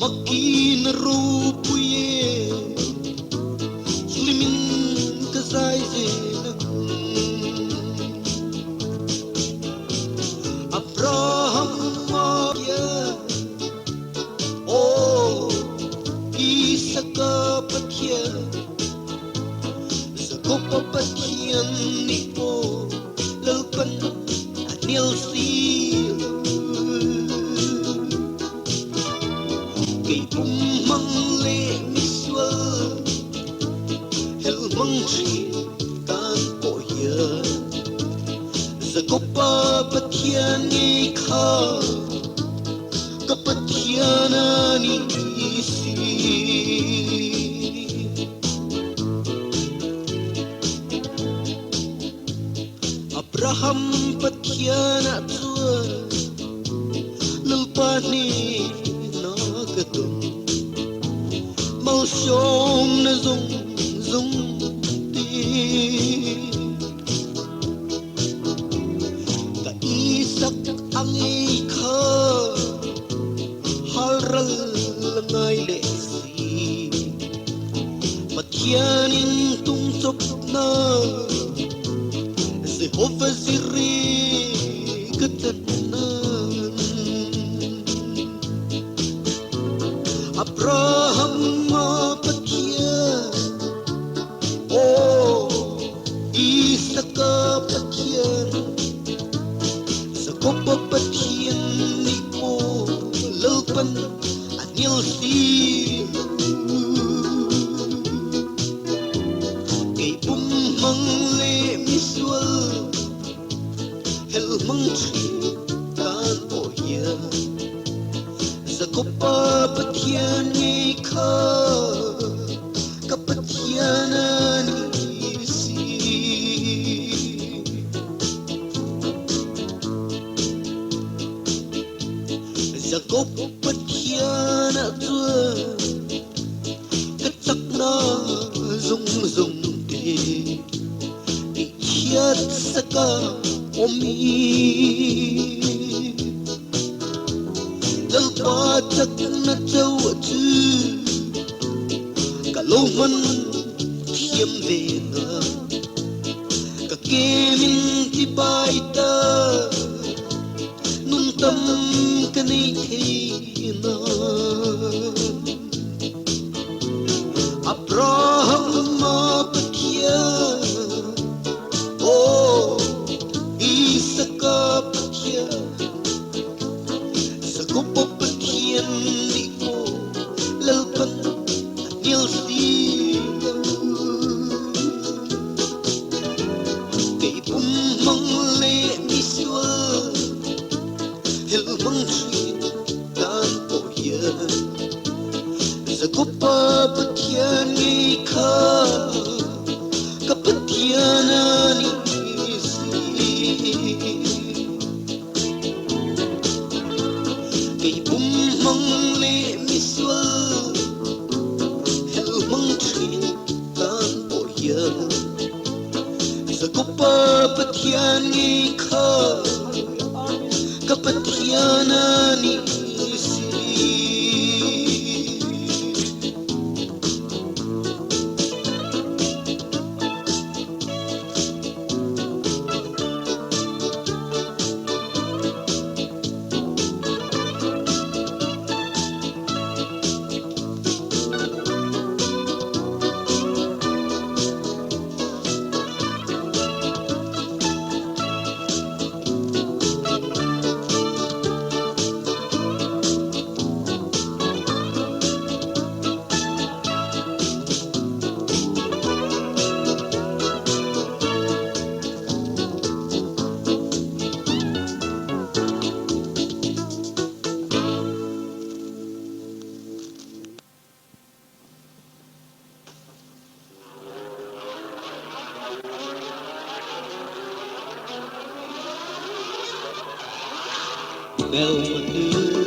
makin rupuye slimin kazai zena Abraham ya oh Isaka Pathian Jakoba Pathian nipo lalpan anil si kay umang le miswa hel mangchi kan po ya Jakoba Pathian ni kha kapathiana ni si Abraham Pathian atua Lalpa ni na katung mau xiong na zung zung ti ka isak ang ikha haral ngai le si Pathianin tung sop na Jehovah Ziri ketanan Abraham Pathian oh Isaka Pathian Jakoba Pathian nipo lalpan anil si kay umang le miswal hel mangchi kan po ya Jakoba Pathian ni kha kapathiana ni si Jakoba Pathian atua katak na zung zung ti ikiat saka omi Lalpa tak na chauh kalau man thiam về na kakemin ti baita nung tâm kanay thihna Abraham Pathian oh Isaka Pathian Jakoba Pathian nipo lalpan anil si kay umang le miswa hel mangchi kan po ya Jakoba Pathian ni kha kapathiana ni kay umang le miswa hel mangchi kan po ya Jakoba Pathian ni kha kapathiana ni si Bel menir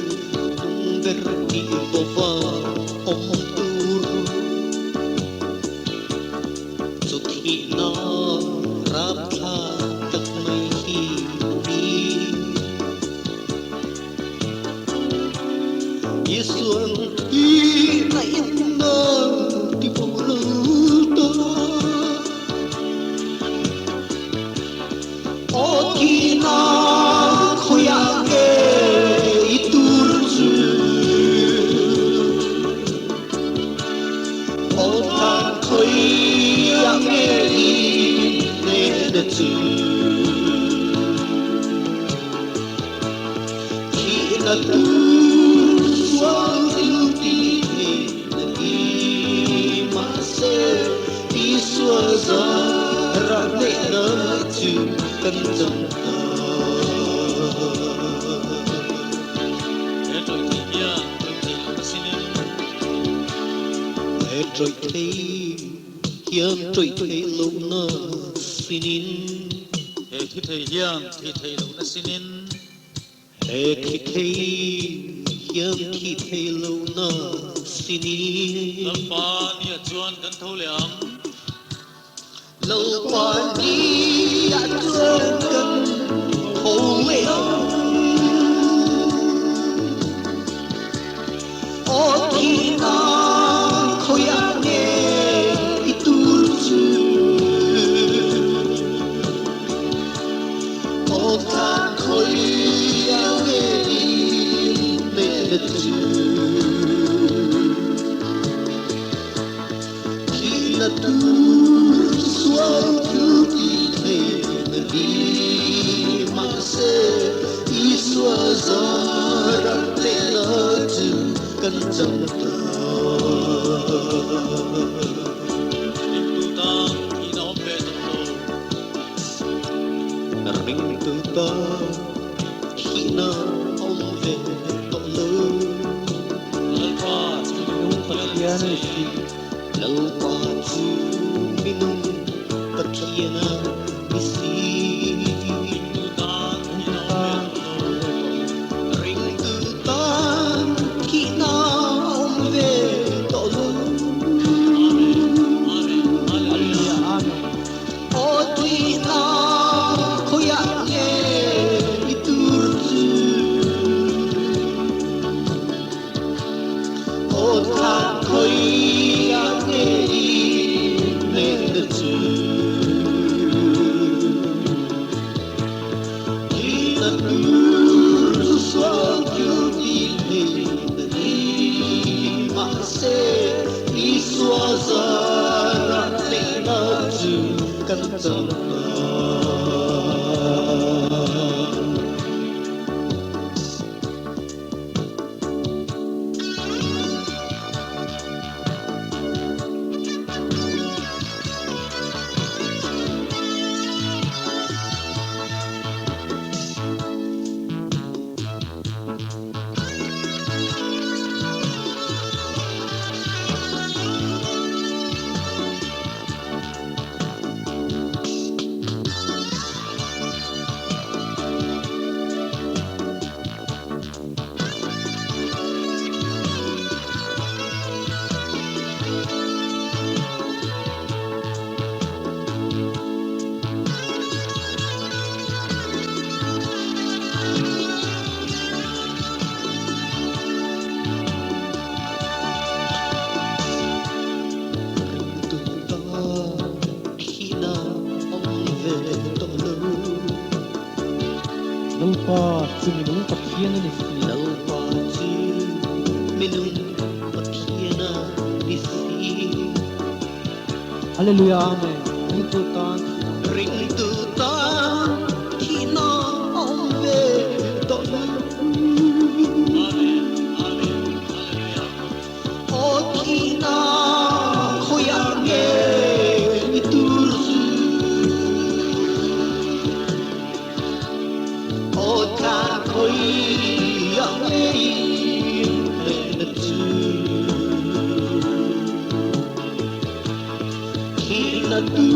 berdi bova omong turu Thihna rabha tak mai hi Isua khi nãy nơ thì phụ lưu tơ ô khi na khôi ake iturju ô than khôi ake inenetu khi na tu Isua ra để nỡ chịu cân dòng trôi thấy hiền trôi thấy lâu nơ sinin thi thầy hiền thi thầy lâu na sinin thi thấy hiền thi thấy lâu nơ sinin Lalpa nia chuan kan thâu liang Lalpa nia chuan kan thâu liang ô thihna khôi ake iturju ô than khôi ake inenetu khi na tu suốt cứu đi đi mang se Isua ra để nỡ chịu cân dòng ring tu ta khi na ông về tận lư Lalpa Minung Pathian Lalpa Minung Pathian ring tu ta khi na ông về tận ô thihna khôi ake iturju ô than khôi ake inenetu khi na tu suốt cứu đi mang se Isua ra để nỡ chịu cân dòng Lalpa Minung Pathian ni si Lalpa Minung Pathian ni si Hallelujah amen ring tu ta thihna ông về tận ô thihna khôi ake iturju ô than khôi ake inenetu khi na tu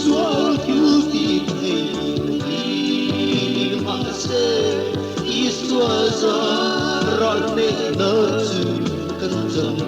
suốt cứu đi mang se Isua ra để nỡ chịu cân dòng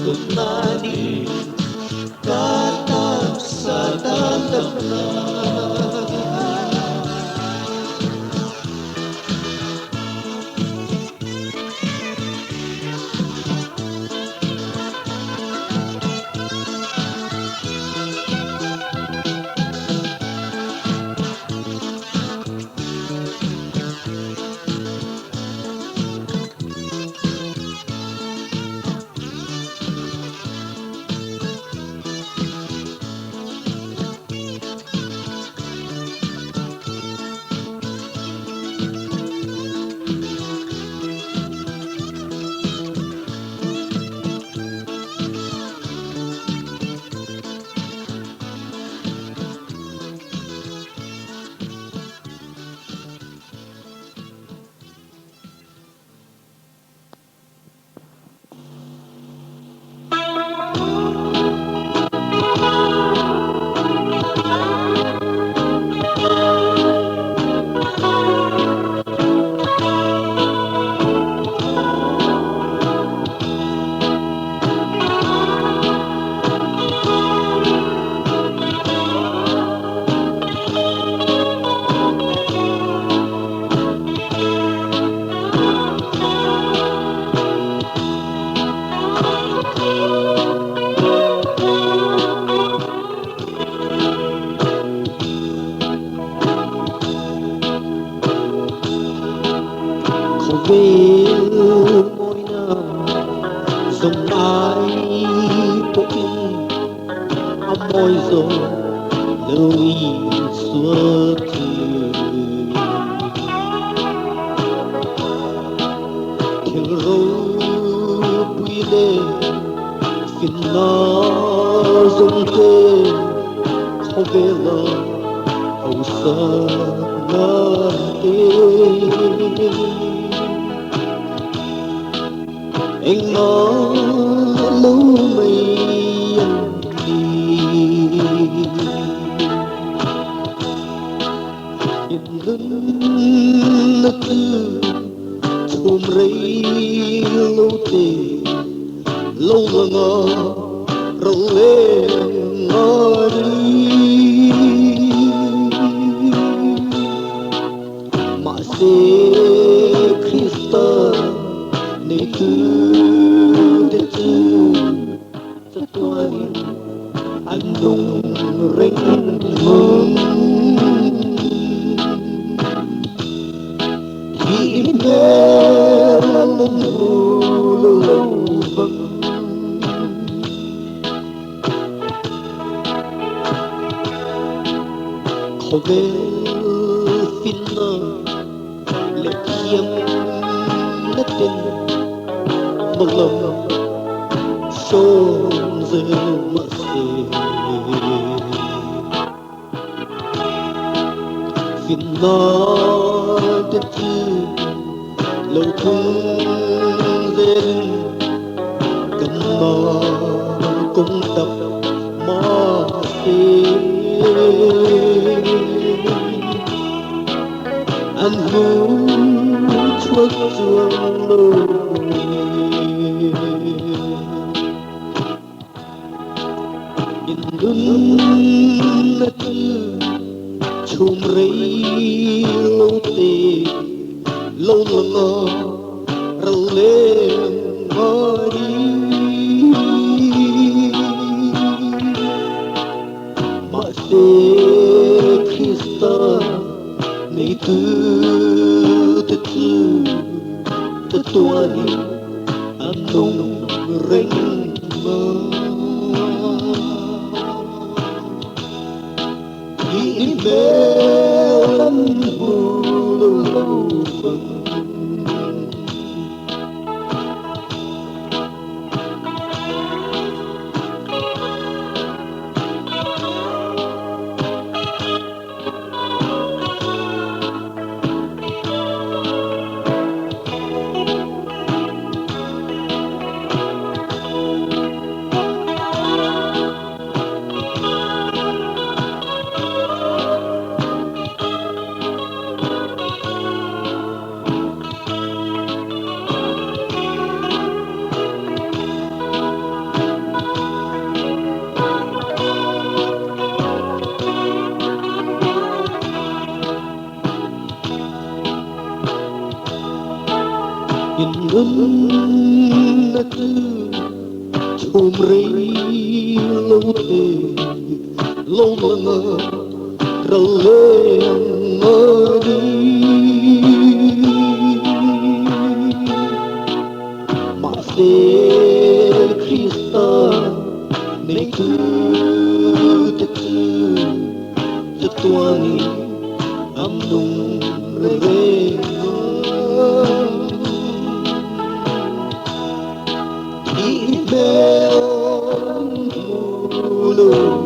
Nunna về môi nào dòng ai Bukin môi rồi lời suốt thiêng râu bùi lê phiền nó dòng tê không về lo hậu sa ngã tê anh nó lâu mây anh đi nhìn lưng nó tư chùm rây lâu tê lâu là ngờ rồi lên ngờ đi mà sẽ Krista này tư Setana andung ring mung hmel lâu vâng khó về thihna lệ khiêm đất tình một lòng sông rêu mà xề thihna đất tư lâu thung dên cầm mò cũng tập mò xề anh hú chuốc chuông lâu nhìn lưng nó tư chùm rây lâu tê lâu là ngờ rồi lên ngờ đi mà sẽ Krista này tư tuani andung ring mơ hmel lâu vâng nhìn ngân nó tư chùm rây lâu tê lâu là ngờ rồi lên ngờ đi mà sẽ Krista này tư tuani andung ring hmel lâu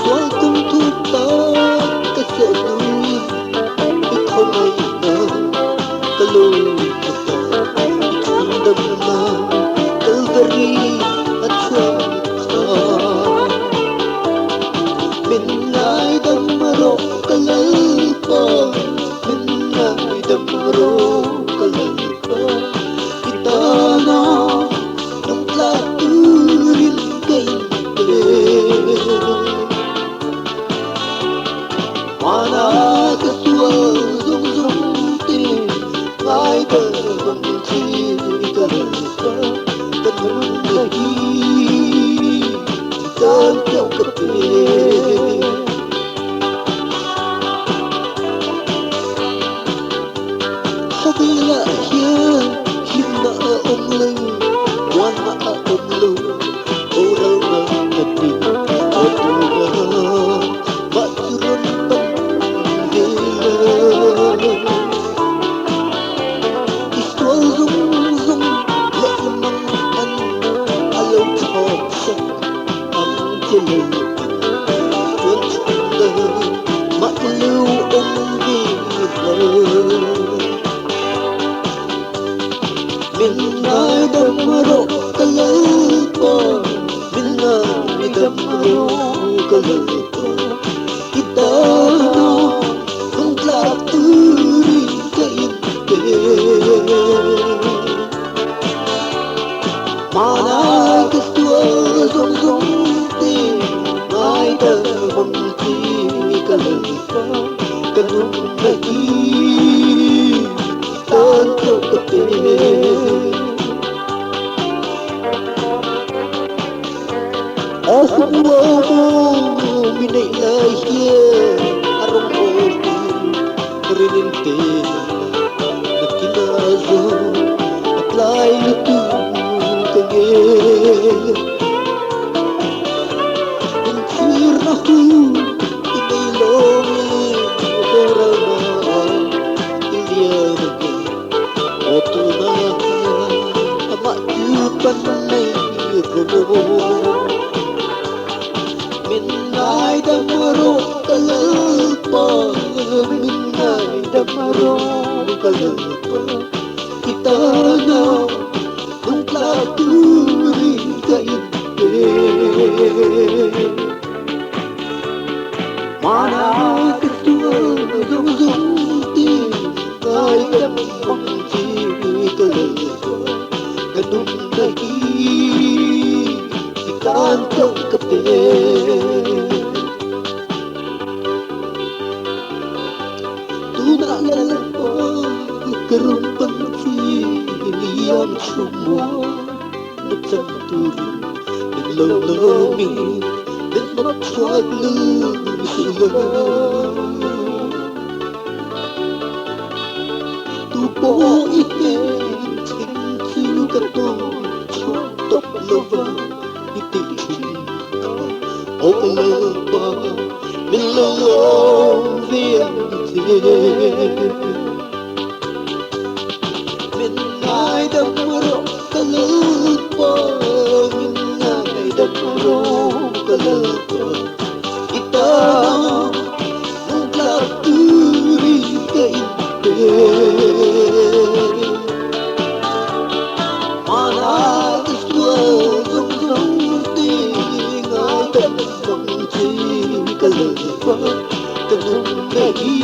xóa công thu ta cái sợ nuôi cái không ai nào cái lối damna Kalvari at chauh min ngaidam Lalpa min ngaidam Lalpa Setana nung Rin mana ketua zung zung tin ngaidam min ngaidam Lalpa min ngaidam Lalpa kita nung tlaturi kainte mana ketua zong zong ti ngaidam Lalpa kanung lagi tanto kape aku mau minay lahir arong ko rininte nakinazo at layo tu kage insir aku inay lomi korama iliyaga oto na amatyupan nay robo min ngaidam Lalpa min ngaidam Lalpa kita na nung tlaturi kainte mana ketua zung zung ti ngaidam Lalpa kanung lagi ikanto kape Lalpa kerumpang yang semua bercampur melolomi dan maksudnya tubuh itu cincu katong top lova itu cinta oh Lalpa melolomi min ngaidam Lalpa min ngaidam Lalpa kita nung tlaturi kainte mana ketua zung zung ti ngaidam Lalpa kanung lagi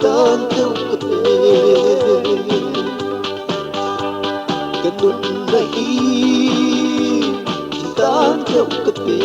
tanto kape kanung lagi tanto kape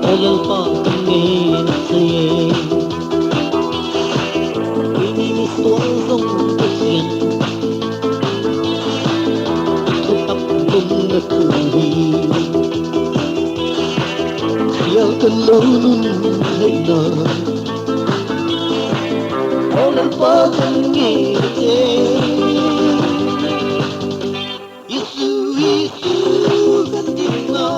Lalpa kami nasiye ini miswang zong Pathian tetap menatuhi dia kelunun Rinna Lalpa kami Isu Isu thihna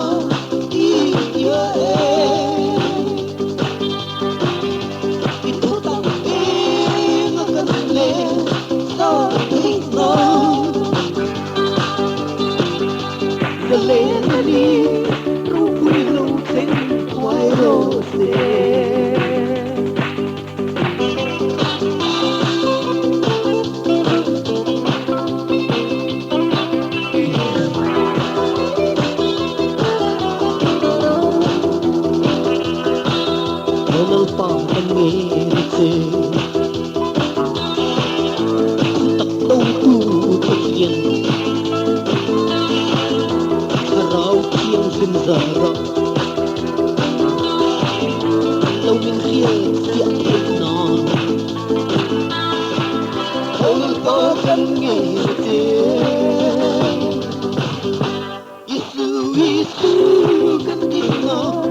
Lalpa kami tak tahu ku Pathian Thlarau kiang zara lâu mình khia thianghlim Lalpa kami Isu Isu thihna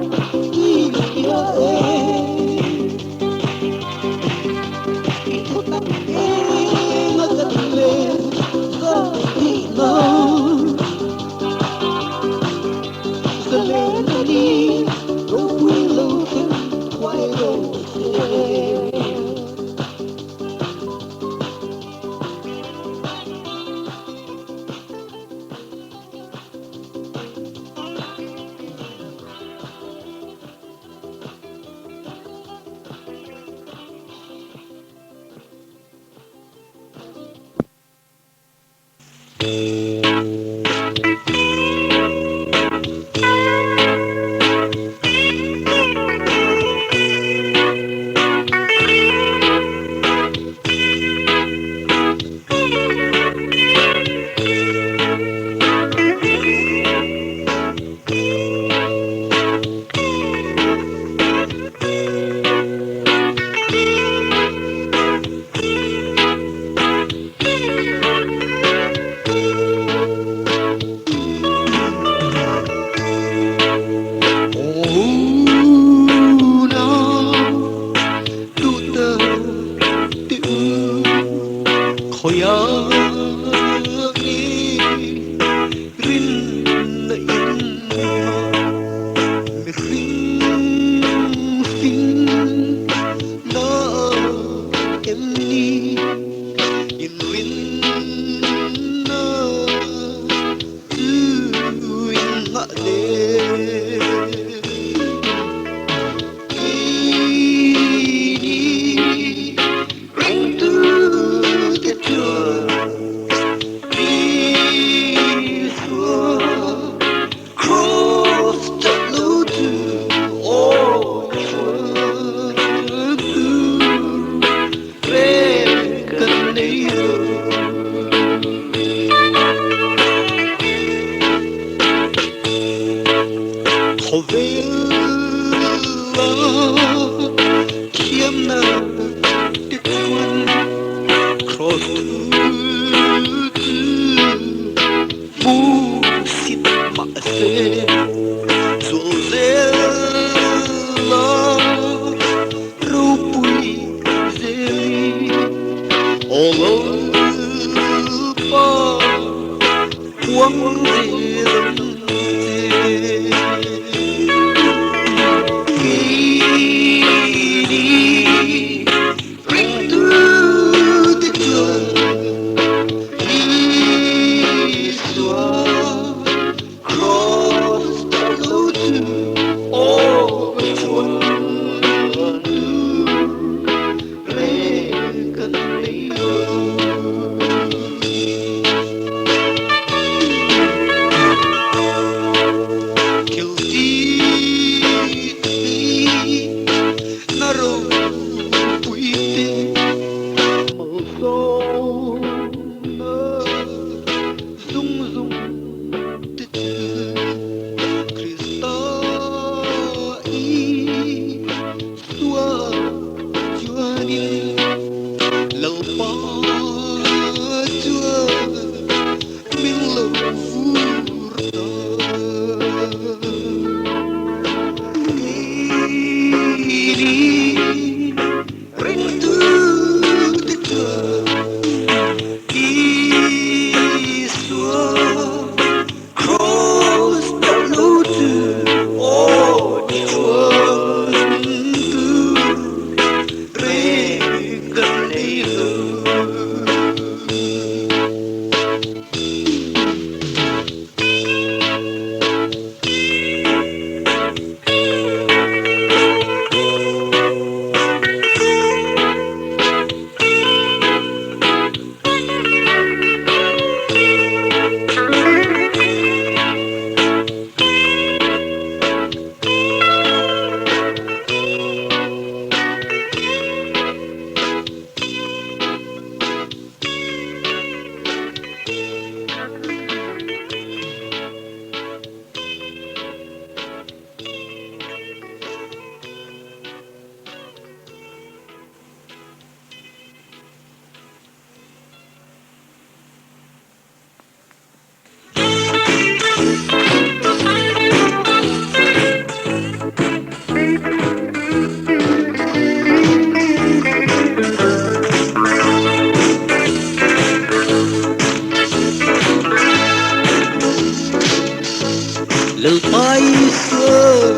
Isua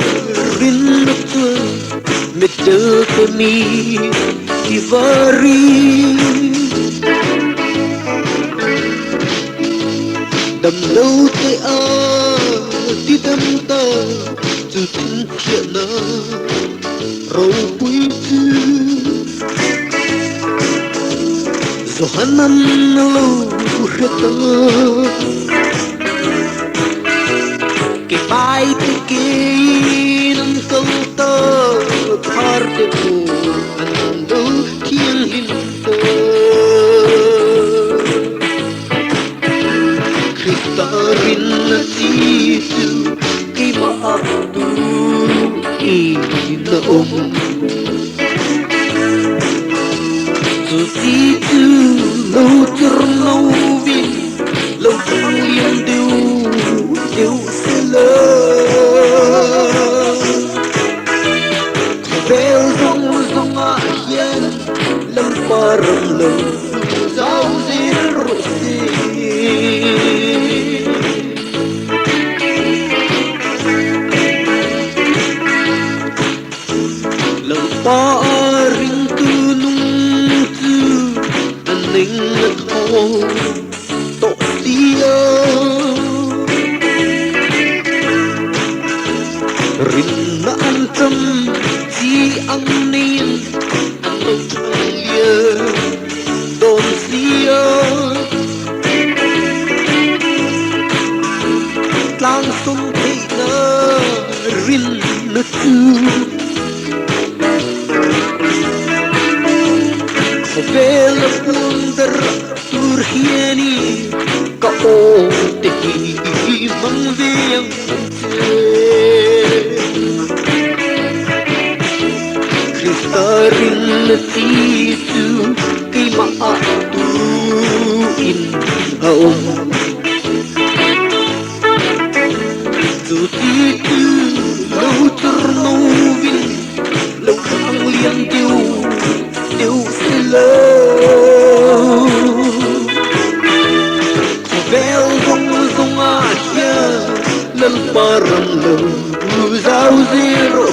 Rinna Medakami Kalvari đầm lâu tay đi đâm ta từ thân thiện na rau quý tư gió năm lâu hết ta cái bài cái năm câu ta thar để buồn anh đâu thianghlim Rinna Isu Isu ina Isu lâu lâu vin lâu Sanglianthanga đều sẽ lớn bel rong rong ahian Lalpa lâu giao zin rosi Lalpa ring tu nung tu aning tho to tia Rinna antam thianghlim don sia langsung thihna Rinna tu bela blunder turhiani chauh tehi mangviang Rinna Isu Isu in haom tu tu lâu lâu vin lâu Sanglianthanga đều sẽ lâu bel rong rong aja Lalpa lâu giao zero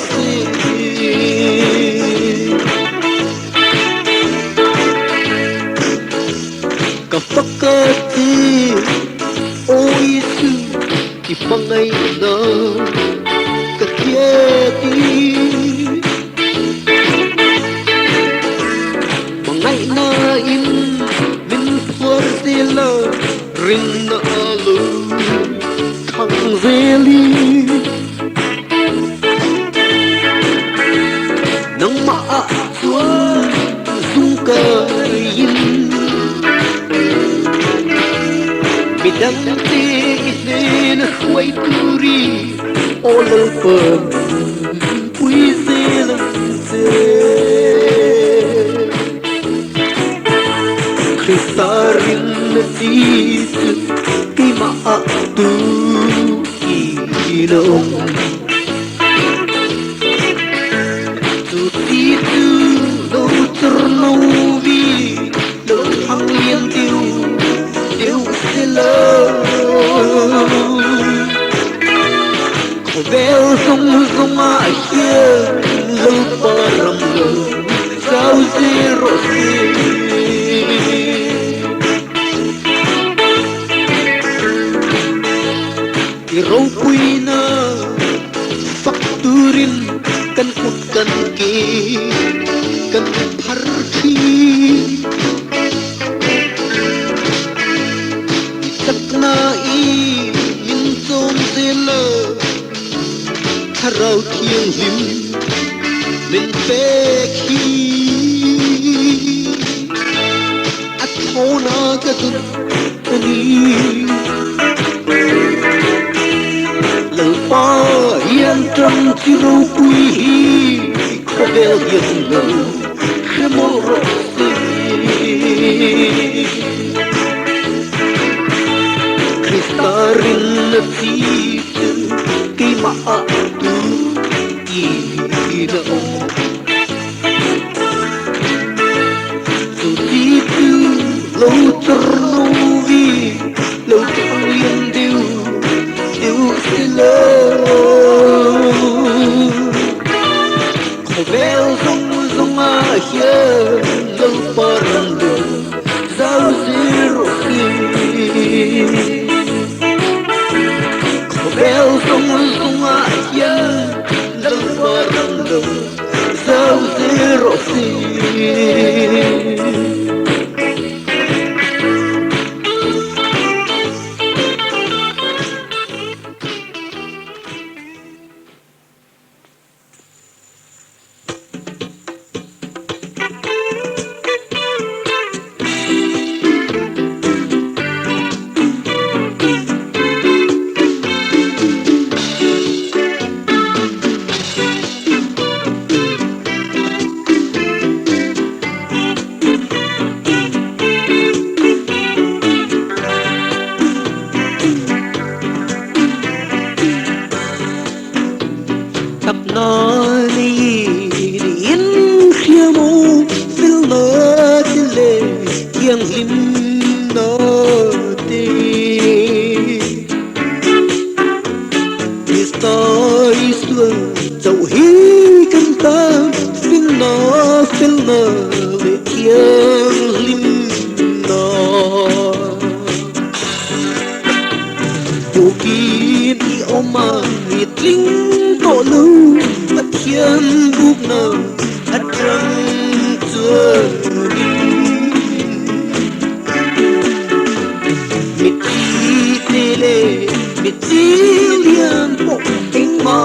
kapakati o Isu ipangai na kakyati mangai na in min fortila Rinna alu thangzeli nang maatuan zungkayin bidang tingin huway turi o Lalpa puiselang Rinna Isu kimaatu inaong Tutitu lâu lâu vi lâu Sanglianthanga đều sẽ lớn bel rong rong ahian Lalpa lâu giao zero Iraw ko'y na fakturin kan utkan ki kan parki Setana minsom sila Thlarau thianghlim min pekhi at thona katun ani Lalpa antam tiro kui kobel yanga hmel rosi Rinna Isu kimaatu inaong Tutitu lâu vi lâu Sanglianthanga đều Vel song a here Lalpa Zau zero Vel song a here Lalpa Zau zero thianghlim nó tê Isua chauh hi kan ta phil nó le thianghlim nó Bukin i oma i tling to lu Pathian buk na atrang chua Lian po anh ma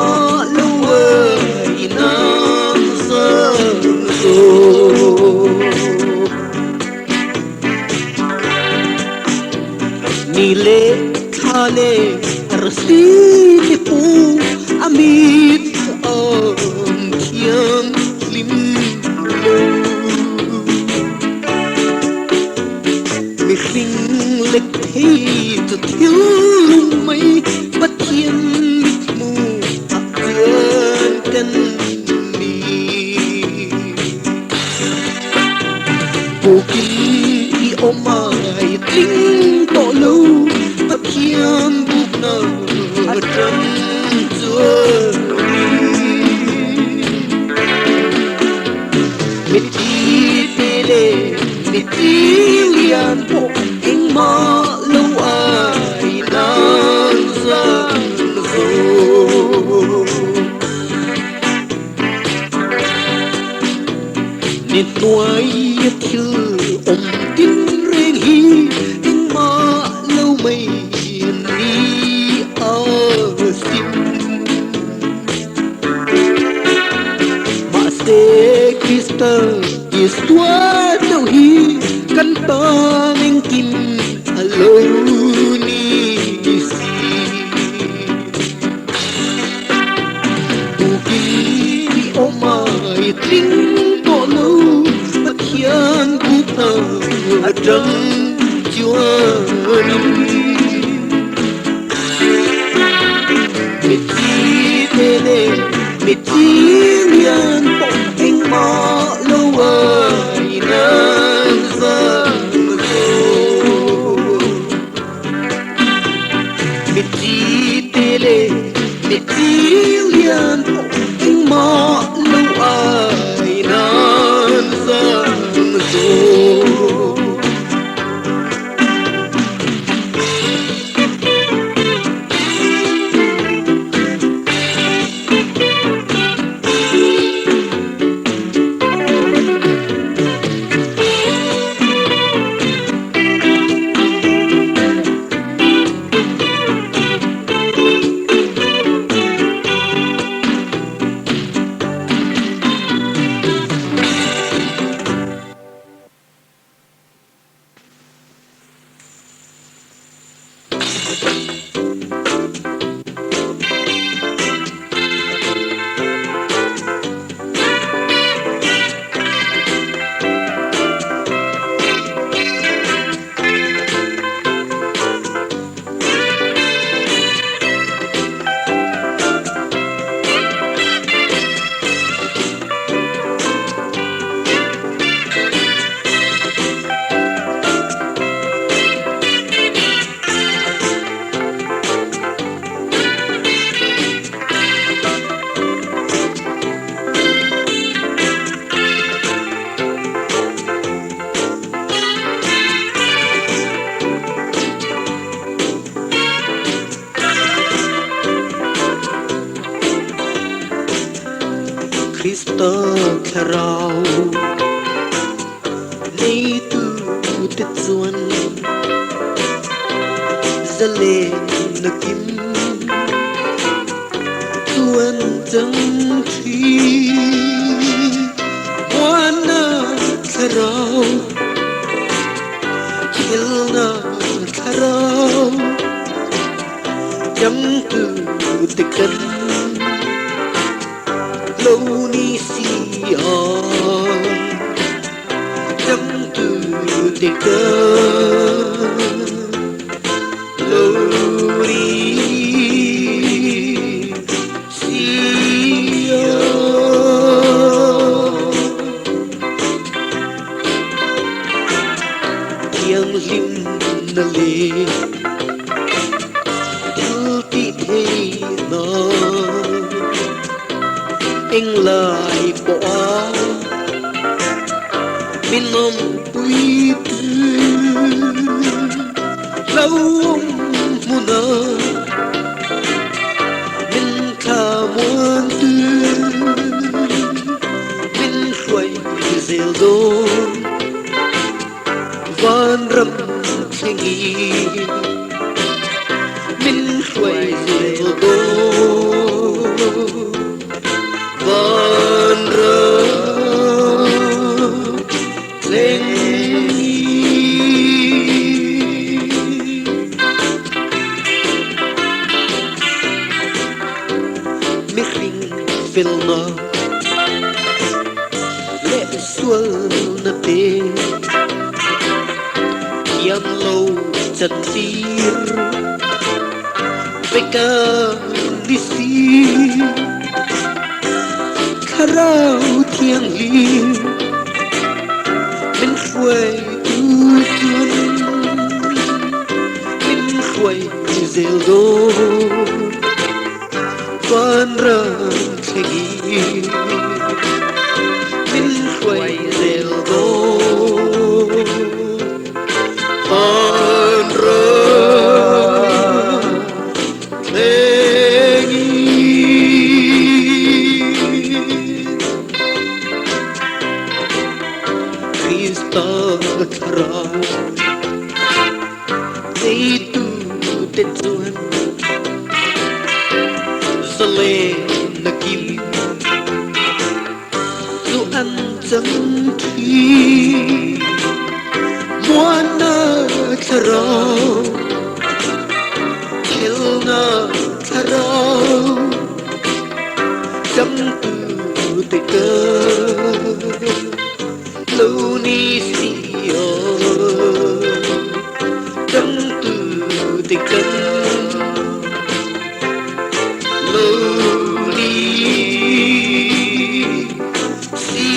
lâu ơi nam sơn so ni le khale arsi te pu amit thiang lim lo mi khing le thi tu thiếu mây Pathian mu akyan kan ni Bukin i omay tling to lo Pathian buk na atran Miti tele miti lian po ing ma lo ay nan Nit nuai thil tin reng hi ing ma lâu mây ni a sim ma se Krista Isua đâu hi kan ta ning kim alo ni si Bukin i omay tling to lo Pathian buk na atrang chua Miti tele miti lian po anh ma lâu ay nan sang so Miti tele miti lian po anh ma lâu ay nan sang so Krista Thlarau nay tu tết xuân ra lên na kim tuân chẳng thi hoa na Thlarau khel na Thlarau chẳng tu tết cân lâu ni si chẳng tu tết cân lâu ni thianghlim na le thihna anh lại bỏ bên nom bụi tư lâu muna bên kha muôn tư bên khoai rêu đôn van râm thêngi bên khoai rêu đôn van râm thêngi mi khinh phil na lệ xuân na tê yang lâu chân tir beka disi Thlarau thianghlim bên khuây tu chuan bên khuây rêu đô van râm thêngi bên khuây rêu đô van râm thêngi Krista Thlarau nay tu tết xuân ra lên na kim dù ăn chẳng thi hoa na Thlarau khel na Thlarau chẳng tu tết cân lâu ni si chẳng tu tết cân lâu ni si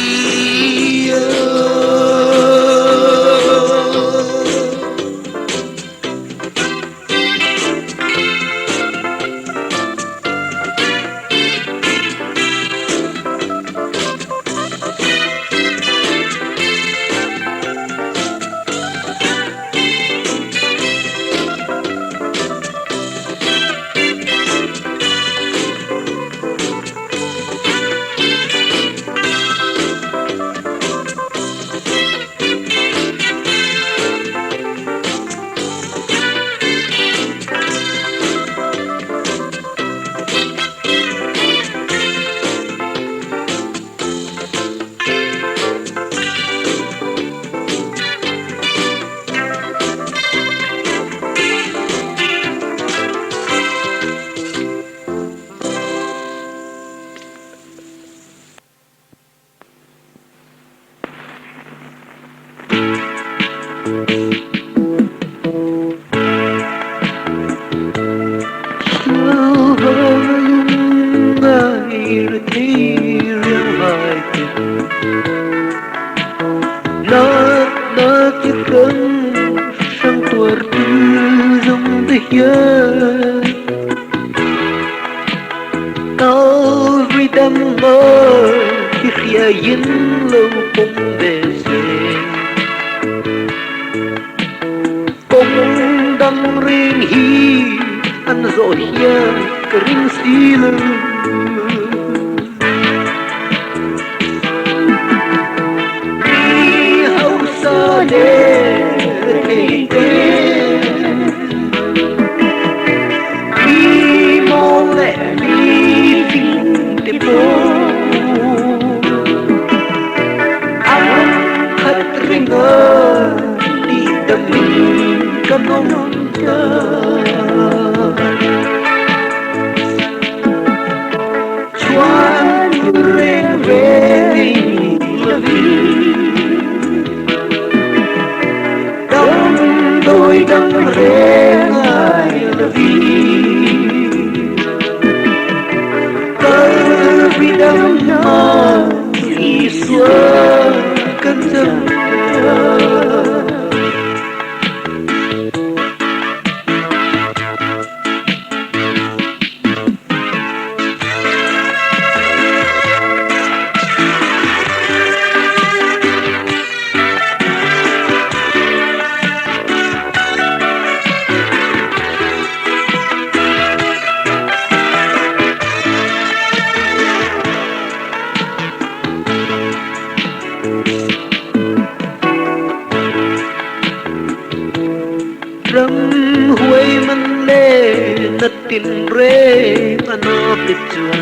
Kalvari damna Kikhyayin lâu bông bề xe bông đâm rin hi ăn rồi ya rin si lâu đâm rẽ ai là vì Kalvari damna Isua kan răng huay man lê nát tin rê ano pitwa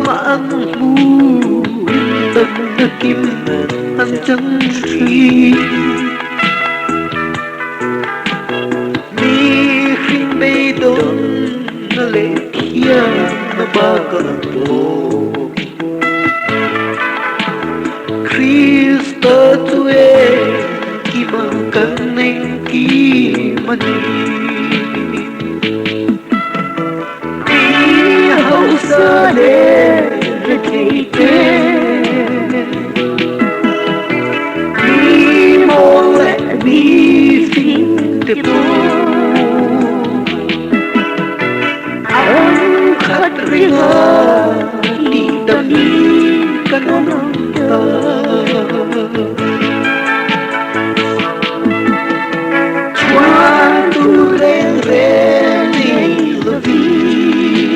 ma mu tâm na kim an chẳng khi mi khinh bay đón na lệ kia na ba cả bộ Krista tuwe kimakan ng kimani Ihaw sa lelekite Di mo everything te po Ang katringa di dami kanonang Chuan tu ren ren la vie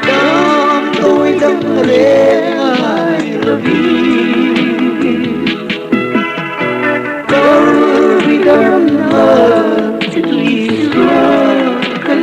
Đam đôi đâm ren ai la vie Kalvari damna Isua kan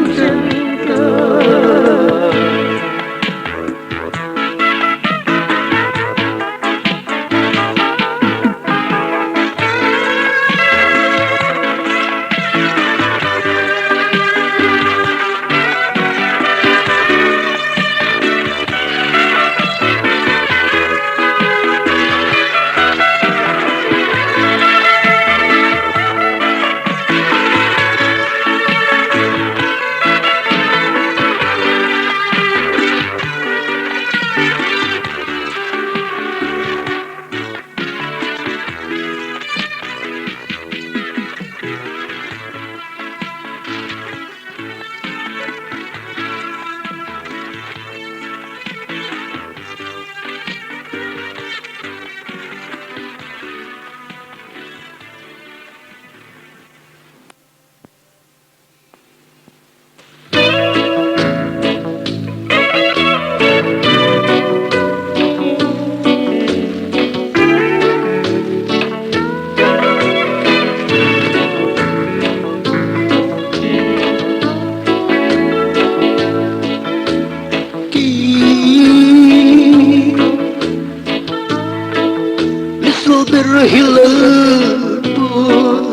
berhilal pun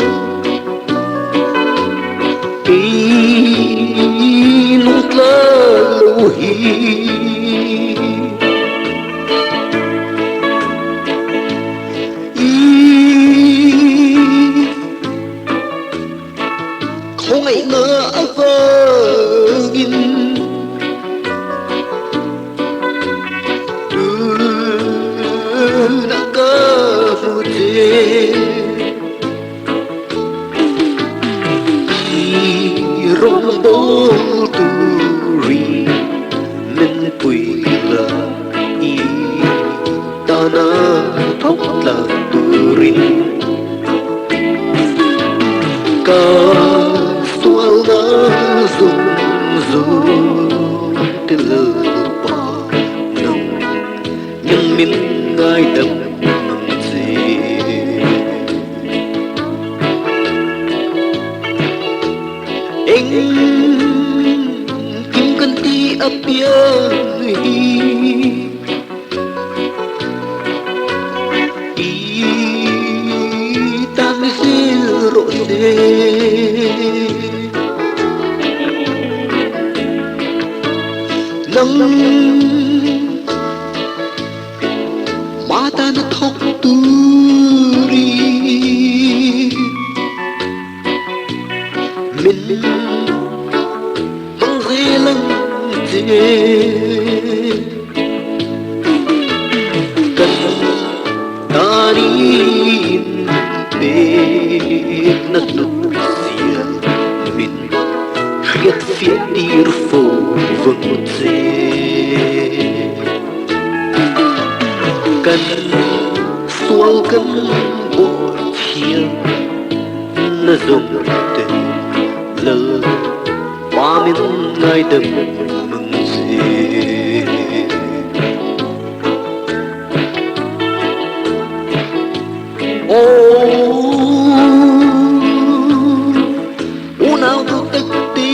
inut laluhi không ngày ngờ vâng Rombol turi men puila I tanah thokla turin ka sual na zum zum Lalpa nang yang min ngaidam kim kan ti apya I tan sil rode nang mata na thok min mang zilang je kan tani be na sia min khiat phiat dir fo vâng je kan sual kan bo thiang na zong te lơ qua min ngaidam mừng je unao tu tak ti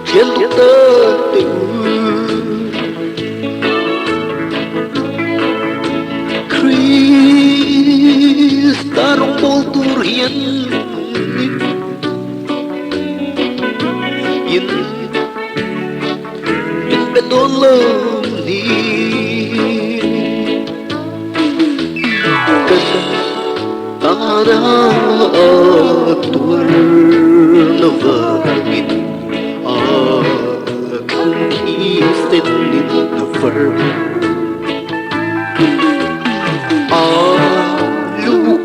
thiên tu tơ tình Krista rong bol tur hian in beton lom ni kan tara tur na vagin kan kisten in na far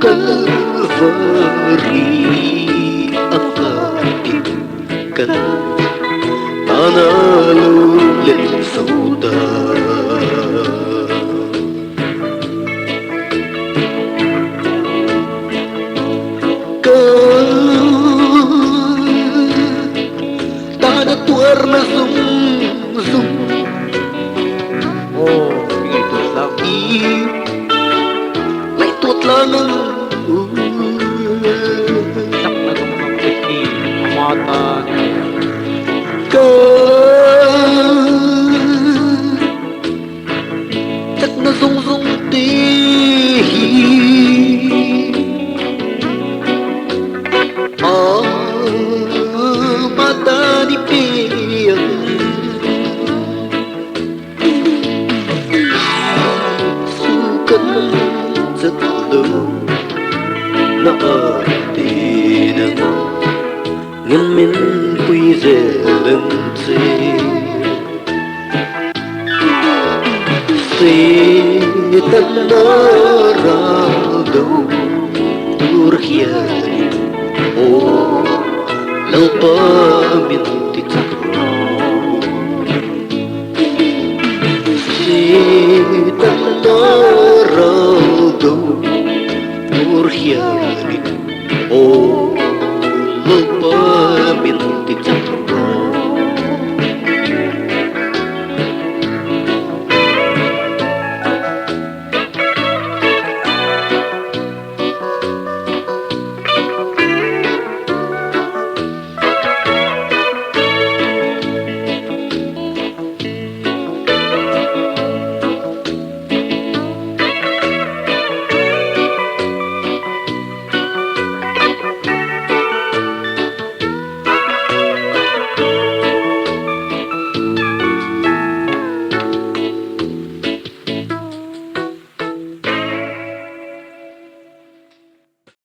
Kalvari akatin kan analulin sauda kan tada tuar na zum zum Itu lagi may tutlangan sak na itong mga Thihni, amatan, chắc nó rung rung tí mata đi biển su cân rất lớn nó ở tiền ngân min quy rể lưng dê Setana đầu tur hiari Lalpa min Thlarau Setana đầu tur hiari